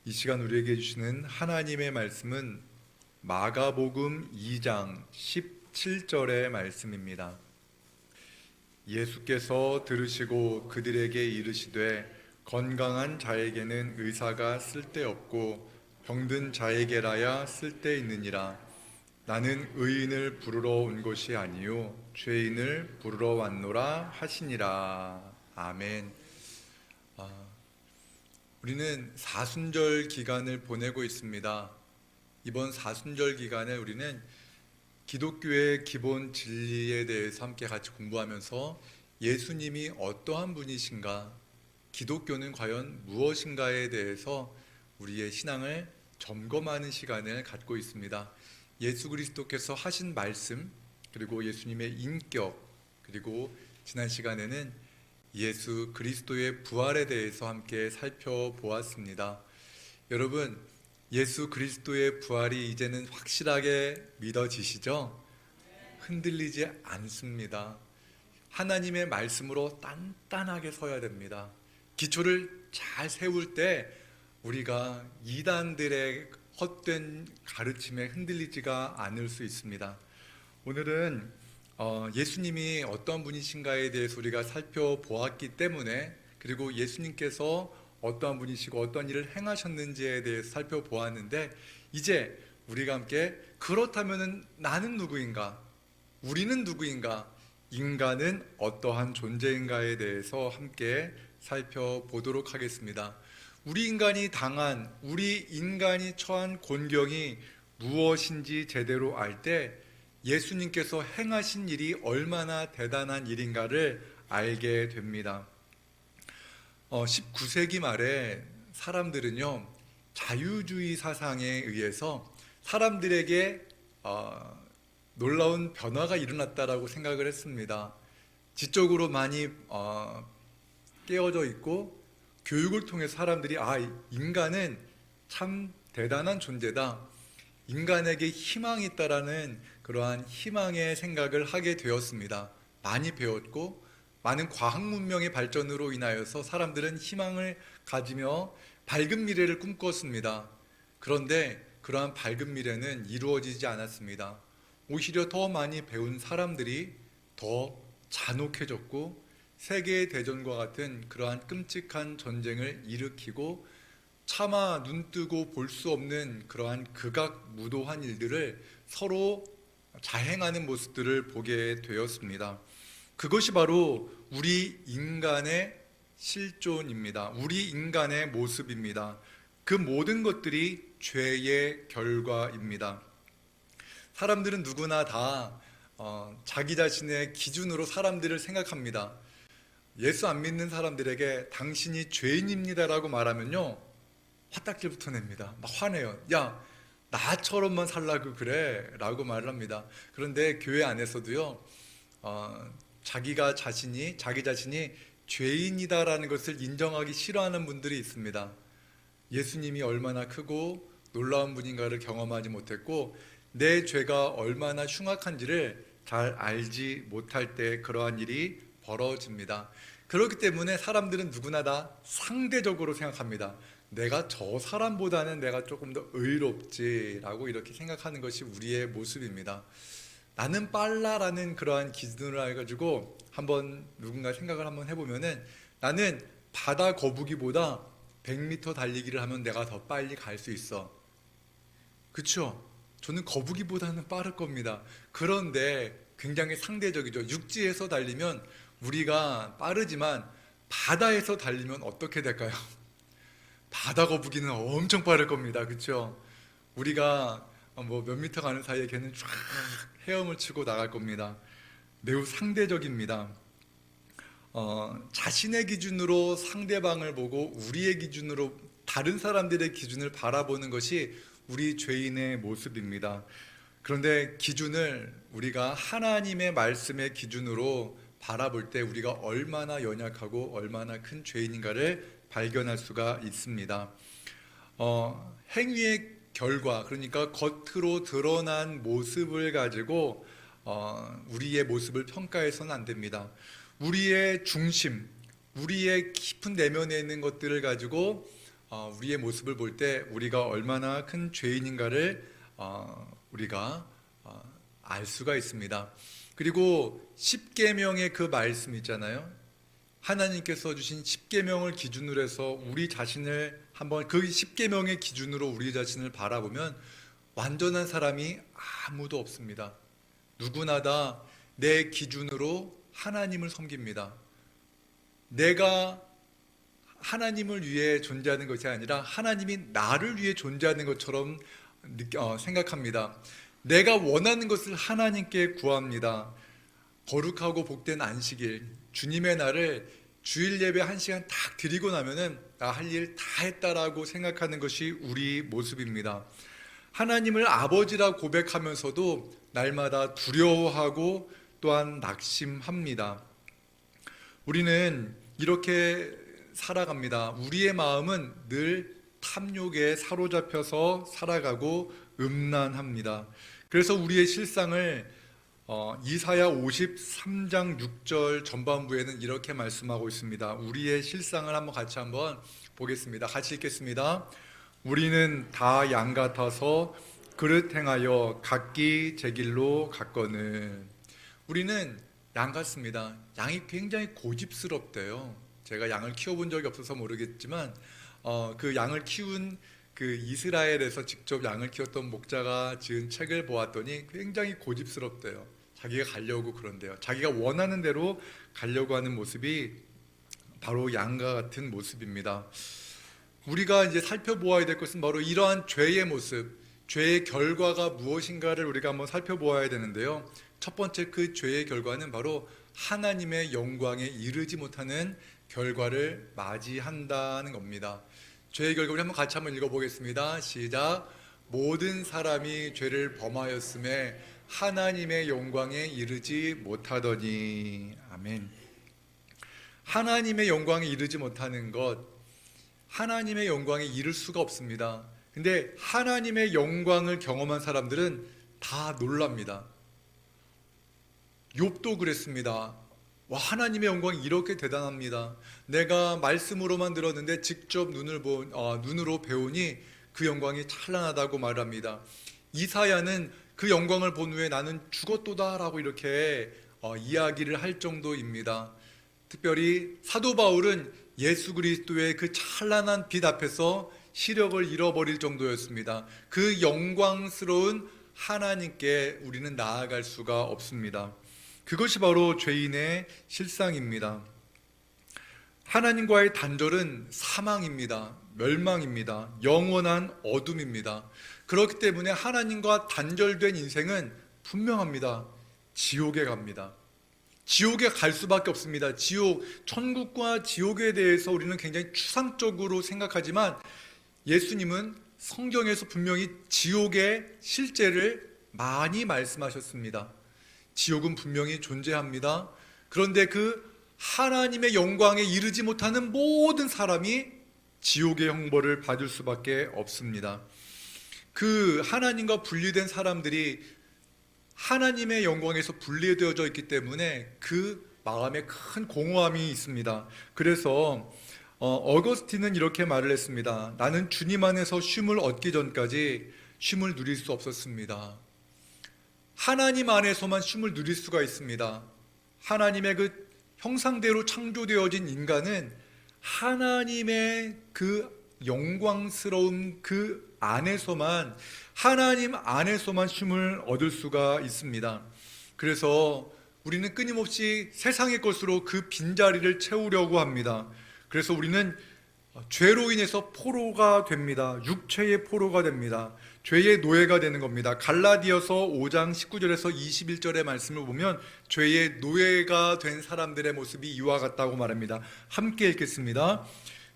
이 시간 우리에게 주시는 하나님의 말씀은 마가복음 2장 17절의 말씀입니다. 예수께서 들으시고 그들에게 이르시되 건강한 자에게는 의사가 쓸데없고 병든 자에게라야 쓸데있느니라. 나는 의인을 부르러 온 것이 아니요 죄인을 부르러 왔노라 하시니라. 아멘. 우리는 사순절 기간을 보내고 있습니다. 이번 사순절 기간에 우리는 기독교의 기본 진리에 대해서 함께 같이 공부하면서 예수님이 어떠한 분이신가, 기독교는 과연 무엇인가에 대해서 우리의 신앙을 점검하는 시간을 갖고 있습니다. 예수 그리스도께서 하신 말씀, 그리고 예수님의 인격, 그리고 지난 시간에는 예수 그리스도의 부활에 대해서 함께 살펴보았습니다. 여러분, 예수 그리스도의 부활이 이제는 확실하게 믿어지시죠? 흔들리지 않습니다. 하나님의 말씀으로 단단하게 서야 됩니다. 기초를 잘 세울 때 우리가 이단들의 헛된 가르침에 흔들리지가 않을 수 있습니다. 오늘은 예수님이 어떤 분이신가에 대해서 우리가 살펴보았기 때문에, 그리고 예수님께서 어떠한 분이시고 어떤 일을 행하셨는지에 대해서 살펴보았는데, 이제 우리가 함께 그렇다면 나는 누구인가? 우리는 누구인가? 인간은 어떠한 존재인가에 대해서 함께 살펴보도록 하겠습니다. 우리 인간이 처한 곤경이 무엇인지 제대로 알 때 예수님께서 행하신 일이 얼마나 대단한 일인가를 알게 됩니다. 19세기 말에 사람들은요, 자유주의 사상에 의해서 사람들에게 놀라운 변화가 일어났다라고 생각을 했습니다. 지적으로 많이 깨어져 있고, 교육을 통해 사람들이 인간은 참 대단한 존재다, 인간에게 희망이 있다라는 그러한 희망의 생각을 하게 되었습니다. 많이 배웠고 많은 과학 문명의 발전으로 인하여서 사람들은 희망을 가지며 밝은 미래를 꿈꿨습니다. 그런데 그러한 밝은 미래는 이루어지지 않았습니다. 오히려 더 많이 배운 사람들이 더 잔혹해졌고 세계대전과 같은 그러한 끔찍한 전쟁을 일으키고 차마 눈뜨고 볼 수 없는 그러한 극악무도한 일들을 서로 자행하는 모습들을 보게 되었습니다. 그것이 바로 우리 인간의 실존입니다. 우리 인간의 모습입니다. 그 모든 것들이 죄의 결과입니다. 사람들은 누구나 다 자기 자신의 기준으로 사람들을 생각합니다. 예수 안 믿는 사람들에게 당신이 죄인입니다라고 말하면요, 화딱지부터 냅니다. 막 화내요. 야, 나처럼만 살라고 그래 라고 말을 합니다. 그런데 교회 안에서도요, 자기 자신이 죄인이다라는 것을 인정하기 싫어하는 분들이 있습니다. 예수님이 얼마나 크고 놀라운 분인가를 경험하지 못했고 내 죄가 얼마나 흉악한지를 잘 알지 못할 때 그러한 일이 벌어집니다. 그렇기 때문에 사람들은 누구나 다 상대적으로 생각합니다. 내가 저 사람보다는 내가 조금 더 의롭지라고 이렇게 생각하는 것이 우리의 모습입니다. 나는 빨라라는 그러한 기준으로 해가지고 한번 누군가 생각을 한번 해보면은, 나는 바다 거북이보다 100m 달리기를 하면 내가 더 빨리 갈 수 있어. 그쵸? 저는 거북이보다는 빠를 겁니다. 그런데 굉장히 상대적이죠. 육지에서 달리면 우리가 빠르지만 바다에서 달리면 어떻게 될까요? 바다 거북이는 엄청 빠를 겁니다. 그렇죠? 우리가 몇 미터 가는 사이에 걔는 쫙 헤엄을 치고 나갈 겁니다. 매우 상대적입니다. 자신의 기준으로 상대방을 보고 우리의 기준으로 다른 사람들의 기준을 바라보는 것이 우리 죄인의 모습입니다. 그런데 기준을 우리가 하나님의 말씀의 기준으로 바라볼 때 우리가 얼마나 연약하고 얼마나 큰 죄인인가를 발견할 수가 있습니다. 행위의 결과, 그러니까 겉으로 드러난 모습을 가지고 우리의 모습을 평가해서는 안 됩니다. 우리의 중심, 우리의 깊은 내면에 있는 것들을 가지고 우리의 모습을 볼 때 우리가 얼마나 큰 죄인인가를 우리가 알 수가 있습니다. 그리고 십계명의 그 말씀 있잖아요. 하나님께서 주신 십계명을 기준으로 해서 우리 자신을 한번 그 십계명의 기준으로 우리 자신을 바라보면 완전한 사람이 아무도 없습니다. 누구나 다 내 기준으로 하나님을 섬깁니다. 내가 하나님을 위해 존재하는 것이 아니라 하나님이 나를 위해 존재하는 것처럼 생각합니다. 내가 원하는 것을 하나님께 구합니다. 거룩하고 복된 안식일, 주님의 날을 주일 예배 1시간 딱 드리고 나면은 나 할 일 다 했다라고 생각하는 것이 우리 모습입니다. 하나님을 아버지라 고백하면서도 날마다 두려워하고 또한 낙심합니다. 우리는 이렇게 살아갑니다. 우리의 마음은 늘 탐욕에 사로잡혀서 살아가고 음란합니다. 그래서 우리의 실상을 이사야 53장 6절 전반부에는 이렇게 말씀하고 있습니다. 우리의 실상을 같이 한번 보겠습니다. 같이 읽겠습니다. 우리는 다 양 같아서 그릇 행하여 각기 제 길로 갔거늘. 우리는 양 같습니다. 양이 굉장히 고집스럽대요. 제가 양을 키워본 적이 없어서 모르겠지만 그 양을 키운 그 이스라엘에서 직접 양을 키웠던 목자가 지은 책을 보았더니 굉장히 고집스럽대요. 자기가 가려고 그런대요. 자기가 원하는 대로 가려고 하는 모습이 바로 양과 같은 모습입니다. 우리가 이제 살펴보아야 될 것은 바로 이러한 죄의 모습, 죄의 결과가 무엇인가를 우리가 한번 살펴보아야 되는데요. 첫 번째 그 죄의 결과는 바로 하나님의 영광에 이르지 못하는 결과를 맞이한다는 겁니다. 죄의 결과 우리 같이 한번 읽어보겠습니다. 시작. 모든 사람이 죄를 범하였음에 하나님의 영광에 이르지 못하더니. 아멘. 하나님의 영광에 이르지 못하는 것, 하나님의 영광에 이를 수가 없습니다. 근데 하나님의 영광을 경험한 사람들은 다 놀랍니다. 욥도 그랬습니다. 와, 하나님의 영광이 이렇게 대단합니다. 내가 말씀으로만 들었는데 직접 눈으로 배우니 그 영광이 찬란하다고 말합니다. 이사야는 그 영광을 본 후에 나는 죽었도다라고 이렇게 이야기를 할 정도입니다. 특별히 사도 바울은 예수 그리스도의 그 찬란한 빛 앞에서 시력을 잃어버릴 정도였습니다. 그 영광스러운 하나님께 우리는 나아갈 수가 없습니다. 그것이 바로 죄인의 실상입니다. 하나님과의 단절은 사망입니다. 멸망입니다. 영원한 어둠입니다. 그렇기 때문에 하나님과 단절된 인생은 분명합니다. 지옥에 갑니다. 지옥에 갈 수밖에 없습니다. 지옥, 천국과 지옥에 대해서 우리는 굉장히 추상적으로 생각하지만 예수님은 성경에서 분명히 지옥의 실제를 많이 말씀하셨습니다. 지옥은 분명히 존재합니다. 그런데 그 하나님의 영광에 이르지 못하는 모든 사람이 지옥의 형벌을 받을 수밖에 없습니다. 그 하나님과 분리된 사람들이 하나님의 영광에서 분리되어져 있기 때문에 그 마음에 큰 공허함이 있습니다. 그래서 어거스틴은 이렇게 말을 했습니다. 나는 주님 안에서 쉼을 얻기 전까지 쉼을 누릴 수 없었습니다. 하나님 안에서만 쉼을 누릴 수가 있습니다. 하나님의 그 형상대로 창조되어진 인간은 하나님의 그 영광스러운 그 안에서만, 하나님 안에서만 쉼을 얻을 수가 있습니다. 그래서 우리는 끊임없이 세상의 것으로 그 빈자리를 채우려고 합니다. 그래서 우리는 죄로 인해서 포로가 됩니다. 육체의 포로가 됩니다. 죄의 노예가 되는 겁니다. 갈라디아서 5장 19절에서 21절의 말씀을 보면 죄의 노예가 된 사람들의 모습이 이와 같다고 말합니다. 함께 읽겠습니다.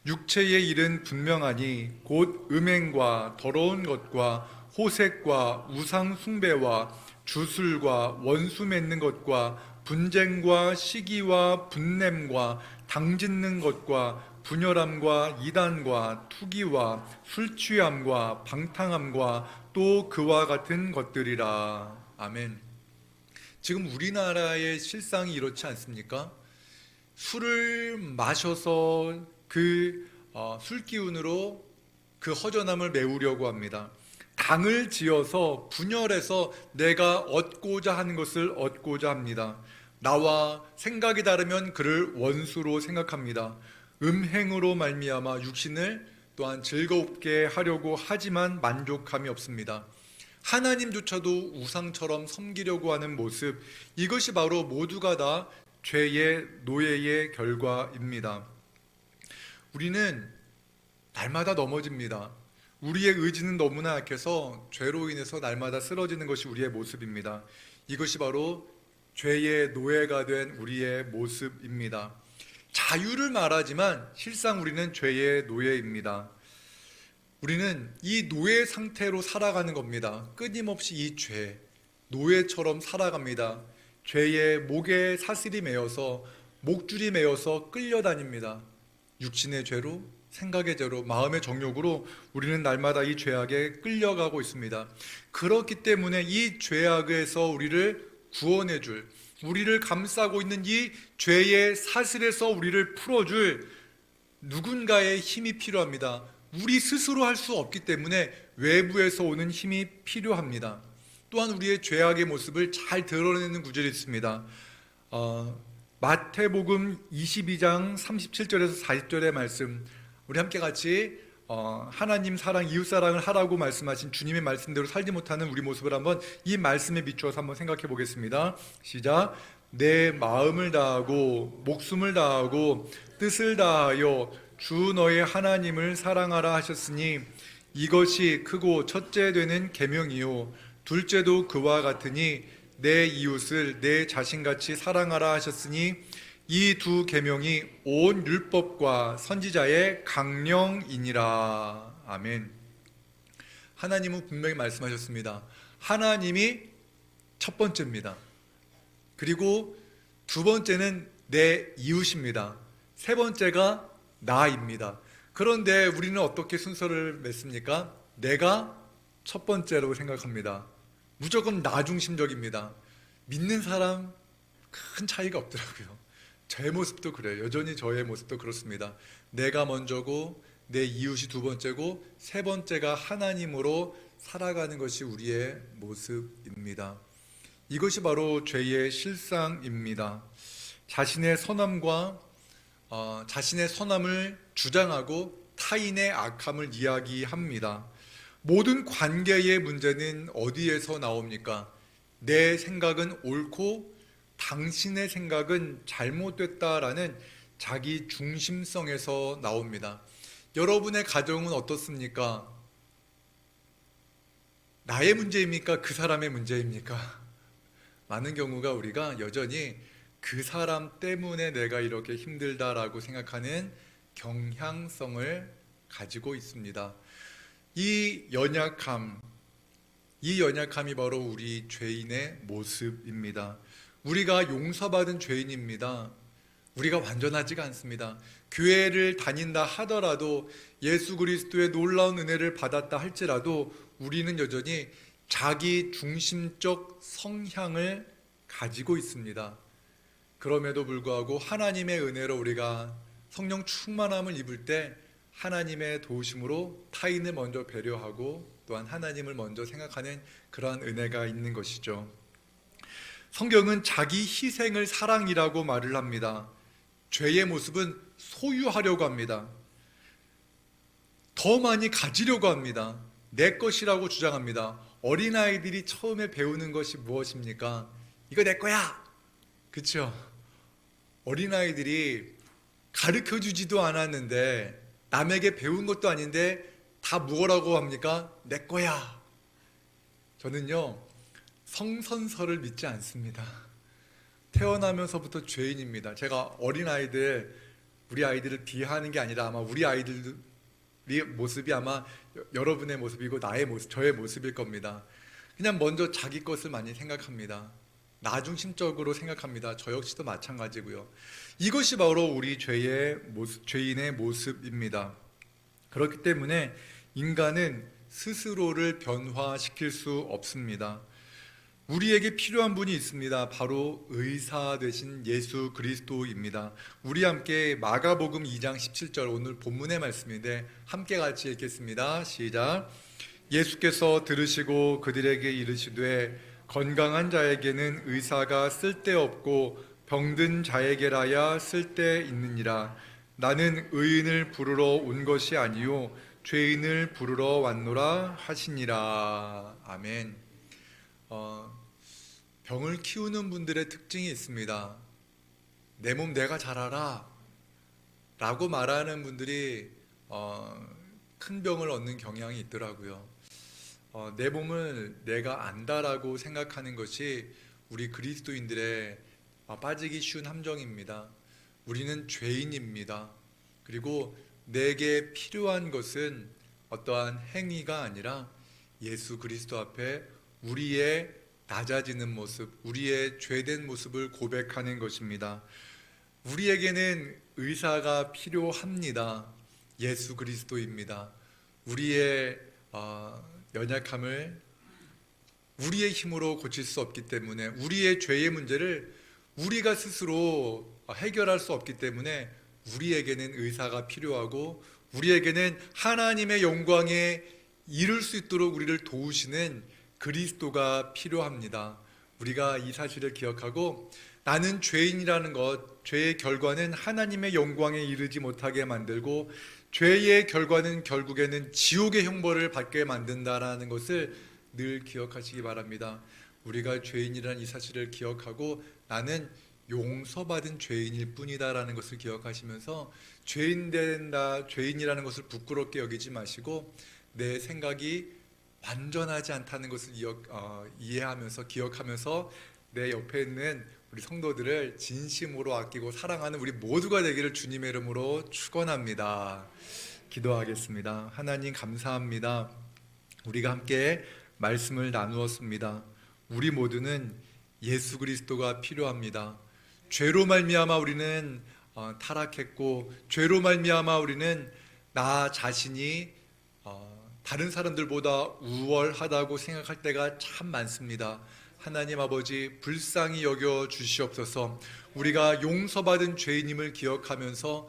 육체의 일은 분명하니 곧 음행과 더러운 것과 호색과 우상 숭배와 주술과 원수 맺는 것과 분쟁과 시기와 분냄과 당짓는 것과 분열함과 이단과 투기와 술취함과 방탕함과 또 그와 같은 것들이라. 아멘. 지금 우리나라의 실상이 이렇지 않습니까? 술을 마셔서 그 술 기운으로 그 허전함을 메우려고 합니다. 당을 지어서 분열해서 내가 얻고자 하는 것을 얻고자 합니다. 나와 생각이 다르면 그를 원수로 생각합니다. 음행으로 말미암아 육신을 또한 즐겁게 하려고 하지만 만족함이 없습니다. 하나님조차도 우상처럼 섬기려고 하는 모습, 이것이 바로 모두가 다 죄의 노예의 결과입니다. 우리는 날마다 넘어집니다. 우리의 의지는 너무나 약해서 죄로 인해서 날마다 쓰러지는 것이 우리의 모습입니다. 이것이 바로 죄의 노예가 된 우리의 모습입니다. 자유를 말하지만 실상 우리는 죄의 노예입니다. 우리는 이 노예 상태로 살아가는 겁니다. 끊임없이 이 죄, 노예처럼 살아갑니다. 죄의 목에 사슬이 매여서, 목줄이 매여서 끌려다닙니다. 육신의 죄로, 생각의 죄로, 마음의 정욕으로 우리는 날마다 이 죄악에 끌려가고 있습니다. 그렇기 때문에 이 죄악에서 우리를 구원해 줄, 우리를 감싸고 있는 이 죄의 사슬에서 우리를 풀어줄 누군가의 힘이 필요합니다. 우리 스스로 할 수 없기 때문에 외부에서 오는 힘이 필요합니다. 또한 우리의 죄악의 모습을 잘 드러내는 구절이 있습니다. 마태복음 22장 37절에서 40절의 말씀, 우리 함께 같이 하나님 사랑, 이웃 사랑을 하라고 말씀하신 주님의 말씀대로 살지 못하는 우리 모습을 한번 이 말씀에 비추어서 한번 생각해 보겠습니다. 시작. 내 마음을 다하고 목숨을 다하고 뜻을 다하여 주 너의 하나님을 사랑하라 하셨으니 이것이 크고 첫째 되는 계명이요 둘째도 그와 같으니 내 이웃을 내 자신같이 사랑하라 하셨으니 이 두 계명이 온 율법과 선지자의 강령이니라. 아멘. 하나님은 분명히 말씀하셨습니다. 하나님이 첫 번째입니다. 그리고 두 번째는 내 이웃입니다. 세 번째가 나입니다. 그런데 우리는 어떻게 순서를 맺습니까? 내가 첫 번째라고 생각합니다. 무조건 나 중심적입니다. 믿는 사람 큰 차이가 없더라고요. 제 모습도 그래요. 여전히 저의 모습도 그렇습니다. 내가 먼저고 내 이웃이 두 번째고 세 번째가 하나님으로 살아가는 것이 우리의 모습입니다. 이것이 바로 죄의 실상입니다. 자신의 선함과 자신의 선함을 주장하고 타인의 악함을 이야기합니다. 모든 관계의 문제는 어디에서 나옵니까? 내 생각은 옳고 당신의 생각은 잘못됐다라는 자기 중심성에서 나옵니다. 여러분의 가정은 어떻습니까? 나의 문제입니까? 그 사람의 문제입니까? 많은 경우가 우리가 여전히 그 사람 때문에 내가 이렇게 힘들다라고 생각하는 경향성을 가지고 있습니다. 이 연약함이 바로 우리 죄인의 모습입니다. 우리가 용서받은 죄인입니다. 우리가 완전하지가 않습니다. 교회를 다닌다 하더라도 예수 그리스도의 놀라운 은혜를 받았다 할지라도 우리는 여전히 자기 중심적 성향을 가지고 있습니다. 그럼에도 불구하고 하나님의 은혜로 우리가 성령 충만함을 입을 때 하나님의 도우심으로 타인을 먼저 배려하고 또한 하나님을 먼저 생각하는 그러한 은혜가 있는 것이죠. 성경은 자기 희생을 사랑이라고 말을 합니다. 죄의 모습은 소유하려고 합니다. 더 많이 가지려고 합니다. 내 것이라고 주장합니다. 어린아이들이 처음에 배우는 것이 무엇입니까? 이거 내 거야! 그렇죠? 어린아이들이 가르쳐주지도 않았는데 남에게 배운 것도 아닌데 다 뭐라고 합니까? 내 거야! 저는요 성선설을 믿지 않습니다. 태어나면서부터 죄인입니다. 제가 어린아이들, 우리 아이들을 비하하는 게 아니라 아마 우리 아이들의 모습이 아마 여러분의 모습이고 나의 모습, 저의 모습일 겁니다. 그냥 먼저 자기 것을 많이 생각합니다. 나 중심적으로 생각합니다. 저 역시도 마찬가지고요. 이것이 바로 우리 죄인의 모습입니다. 그렇기 때문에 인간은 스스로를 변화시킬 수 없습니다. 우리에게 필요한 분이 있습니다. 바로 의사 되신 예수 그리스도입니다. 우리 함께 마가복음 2장 17절, 오늘 본문의 말씀인데 함께 같이 읽겠습니다. 시작. 예수께서 들으시고 그들에게 이르시되 건강한 자에게는 의사가 쓸데없고 병든 자에게라야 쓸데있느니라. 나는 의인을 부르러 온 것이 아니요 죄인을 부르러 왔노라 하시니라. 아멘. 병을 키우는 분들의 특징이 있습니다. 내 몸 내가 잘 알아 라고 말하는 분들이 큰 병을 얻는 경향이 있더라고요. 내 몸을 내가 안다라고 생각하는 것이 우리 그리스도인들의 빠지기 쉬운 함정입니다. 우리는 죄인입니다. 그리고 내게 필요한 것은 어떠한 행위가 아니라 예수 그리스도 앞에 우리의 낮아지는 모습, 우리의 죄된 모습을 고백하는 것입니다. 우리에게는 의사가 필요합니다. 예수 그리스도입니다. 우리의 연약함을 우리의 힘으로 고칠 수 없기 때문에, 우리의 죄의 문제를 우리가 스스로 해결할 수 없기 때문에 우리에게는 의사가 필요하고, 우리에게는 하나님의 영광에 이룰 수 있도록 우리를 도우시는 그리스도가 필요합니다. 우리가 이 사실을 기억하고 나는 죄인이라는 것, 죄의 결과는 하나님의 영광에 이르지 못하게 만들고 죄의 결과는 결국에는 지옥의 형벌을 받게 만든다라는 것을 늘 기억하시기 바랍니다. 우리가 죄인이라는 이 사실을 기억하고 나는 용서받은 죄인일 뿐이다라는 것을 기억하시면서 죄인 된다, 죄인이라는 것을 부끄럽게 여기지 마시고 내 생각이 완전하지 않다는 것을 이해하면서 기억하면서 내 옆에 있는 우리 성도들을 진심으로 아끼고 사랑하는 우리 모두가 되기를 주님의 이름으로 축원합니다. 기도하겠습니다. 하나님 감사합니다. 우리가 함께 말씀을 나누었습니다. 우리 모두는 예수 그리스도가 필요합니다. 죄로 말미암아 우리는 타락했고, 죄로 말미암아 우리는 나 자신이 다른 사람들보다 우월하다고 생각할 때가 참 많습니다. 하나님 아버지, 불쌍히 여겨 주시옵소서. 우리가 용서받은 죄인임을 기억하면서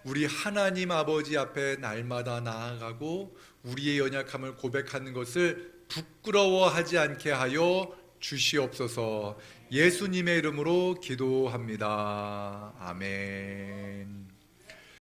우리 하나님 아버지 앞에 날마다 나아가고 우리의 연약함을 고백하는 것을 부끄러워하지 않게 하여 주시옵소서. 예수님의 이름으로 기도합니다. 아멘.